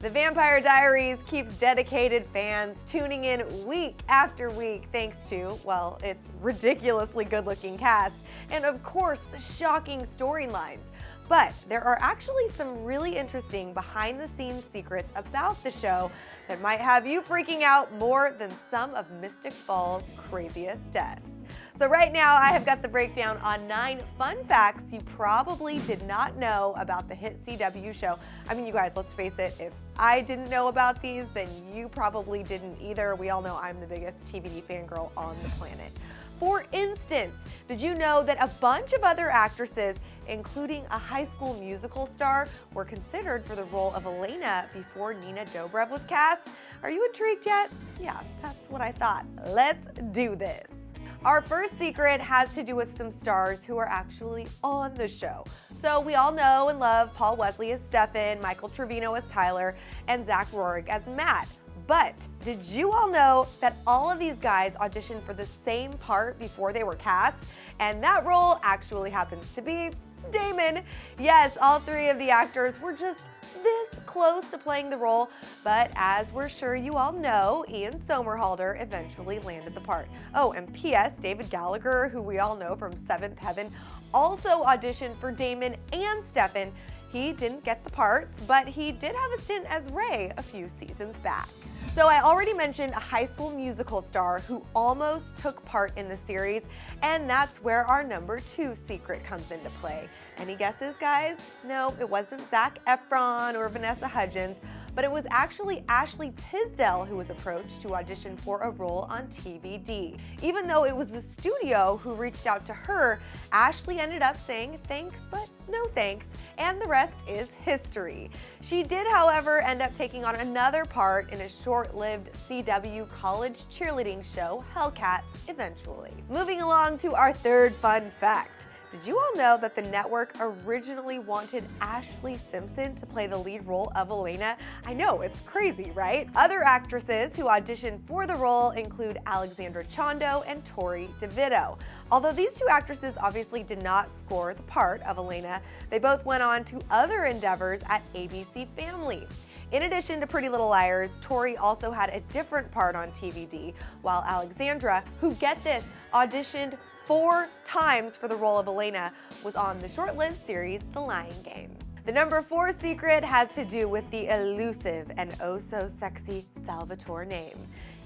The Vampire Diaries keeps dedicated fans tuning in week after week thanks to, well, its ridiculously good-looking cast and, of course, the shocking storylines. But there are actually some really interesting behind-the-scenes secrets about the show that might have you freaking out more than some of Mystic Falls' craziest deaths. So right now I have got the breakdown on 9 fun facts you probably did not know about the hit CW show. I mean, you guys, let's face it, if I didn't know about these, then you probably didn't either. We all know I'm the biggest TVD fangirl on the planet. For instance, did you know that a bunch of other actresses, including a High School Musical star, were considered for the role of Elena before Nina Dobrev was cast? Are you intrigued yet? Yeah, that's what I thought. Let's do this. Our first secret has to do with some stars who are actually on the show. So we all know and love Paul Wesley as Stefan, Michael Trevino as Tyler, and Zach Rohrig as Matt. But did you all know that all of these guys auditioned for the same part before they were cast? And that role actually happens to be Damon. Yes, all 3 of the actors were just this close to playing the role, but as we're sure you all know, Ian Somerhalder eventually landed the part. Oh, and P.S. David Gallagher, who we all know from Seventh Heaven, also auditioned for Damon and Stefan. He didn't get the parts, but he did have a stint as Ray a few seasons back. So I already mentioned a High School Musical star who almost took part in the series, and that's where our number 2 secret comes into play. Any guesses, guys? No, it wasn't Zac Efron or Vanessa Hudgens, but it was actually Ashley Tisdale who was approached to audition for a role on TVD. Even though it was the studio who reached out to her, Ashley ended up saying thanks, but no thanks, and the rest is history. She did, however, end up taking on another part in a short-lived CW college cheerleading show, Hellcats, eventually. Moving along to our third fun fact. Did you all know that the network originally wanted Ashley Simpson to play the lead role of Elena? I know, it's crazy, right? Other actresses who auditioned for the role include Alexandra Chondo and Tori DeVito. Although these 2 actresses obviously did not score the part of Elena, they both went on to other endeavors at ABC Family. In addition to Pretty Little Liars, Tori also had a different part on TVD, while Alexandra, who, get this, auditioned 4 times for the role of Elena, was on the short-lived series The Lying Game. The number 4 secret has to do with the elusive and oh-so-sexy Salvatore name.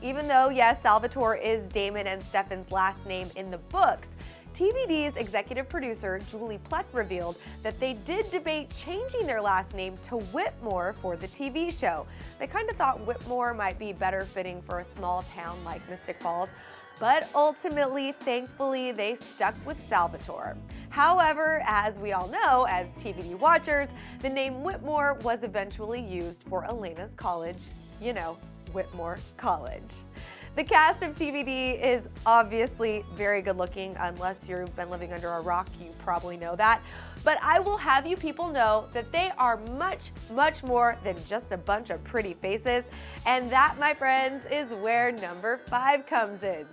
Even though, yes, Salvatore is Damon and Stefan's last name in the books, TVD's executive producer, Julie Plec, revealed that they did debate changing their last name to Whitmore for the TV show. They kind of thought Whitmore might be better fitting for a small town like Mystic Falls, but ultimately, thankfully, they stuck with Salvatore. However, as we all know, as TVD watchers, the name Whitmore was eventually used for Elena's college, you know, Whitmore College. The cast of TVD is obviously very good looking. Unless you've been living under a rock, you probably know that. But I will have you people know that they are much, much more than just a bunch of pretty faces. And that, my friends, is where number 5 comes in.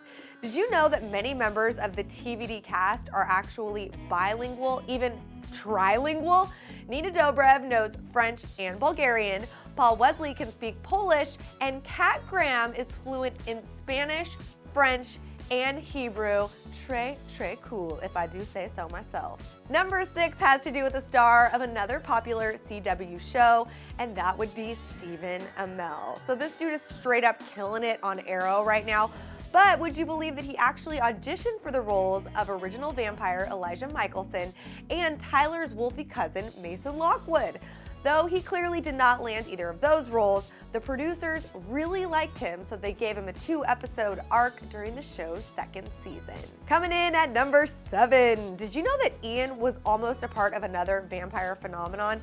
Did you know that many members of the TVD cast are actually bilingual, even trilingual? Nina Dobrev knows French and Bulgarian, Paul Wesley can speak Polish, and Kat Graham is fluent in Spanish, French, and Hebrew. Très cool, if I do say so myself. Number 6 has to do with the star of another popular CW show, and that would be Stephen Amell. So this dude is straight up killing it on Arrow right now. But would you believe that he actually auditioned for the roles of original vampire Elijah Michelson and Tyler's wolfy cousin Mason Lockwood? Though he clearly did not land either of those roles, the producers really liked him, so they gave him a 2-episode arc during the show's 2nd season. Coming in at number 7, did you know that Ian was almost a part of another vampire phenomenon?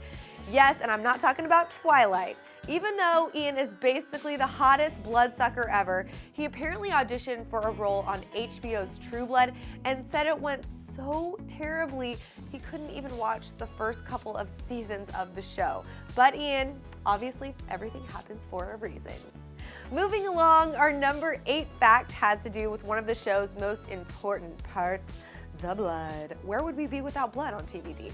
Yes, and I'm not talking about Twilight. Even though Ian is basically the hottest bloodsucker ever, he apparently auditioned for a role on HBO's True Blood and said it went so terribly he couldn't even watch the first couple of seasons of the show. But Ian, obviously everything happens for a reason. Moving along, our number 8 fact has to do with one of the show's most important parts, the blood. Where would we be without blood on TBD?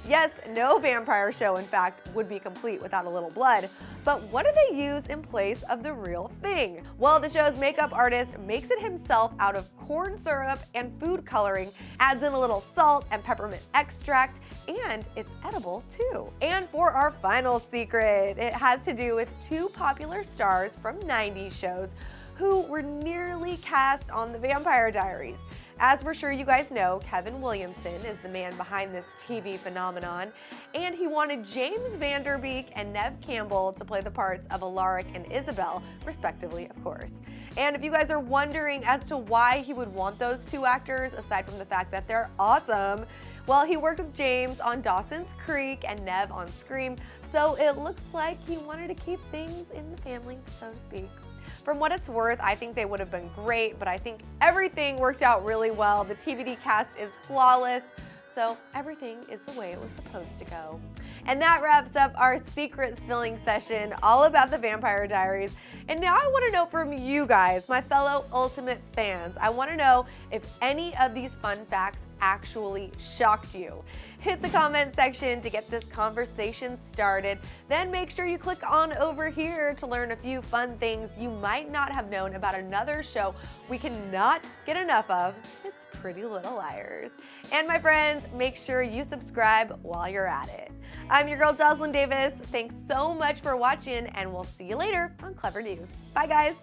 Yes, no vampire show, in fact, would be complete without a little blood. But what do they use in place of the real thing? Well, the show's makeup artist makes it himself out of corn syrup and food coloring, adds in a little salt and peppermint extract, and it's edible too. And for our final secret, it has to do with two popular stars from 90s shows who were nearly cast on the Vampire Diaries. As we're sure you guys know, Kevin Williamson is the man behind this TV phenomenon, and he wanted James Van Der Beek and Neve Campbell to play the parts of Alaric and Isabel, respectively, of course. And if you guys are wondering as to why he would want those two actors, aside from the fact that they're awesome, well, he worked with James on Dawson's Creek and Neve on Scream, so it looks like he wanted to keep things in the family, so to speak. From what it's worth, I think they would have been great, but I think everything worked out really well. The TBD cast is flawless, so everything is the way it was supposed to go. And that wraps up our secret spilling session all about the Vampire Diaries. And now I want to know from you guys, my fellow Ultimate fans. I want to know if any of these fun facts actually shocked you. Hit the comment section to get this conversation started. Then make sure you click on over here to learn a few fun things you might not have known about another show we cannot get enough of. It's Pretty Little Liars. And my friends, make sure you subscribe while you're at it. I'm your girl Jocelyn Davis. Thanks so much for watching, and we'll see you later on Clevver News. Bye guys.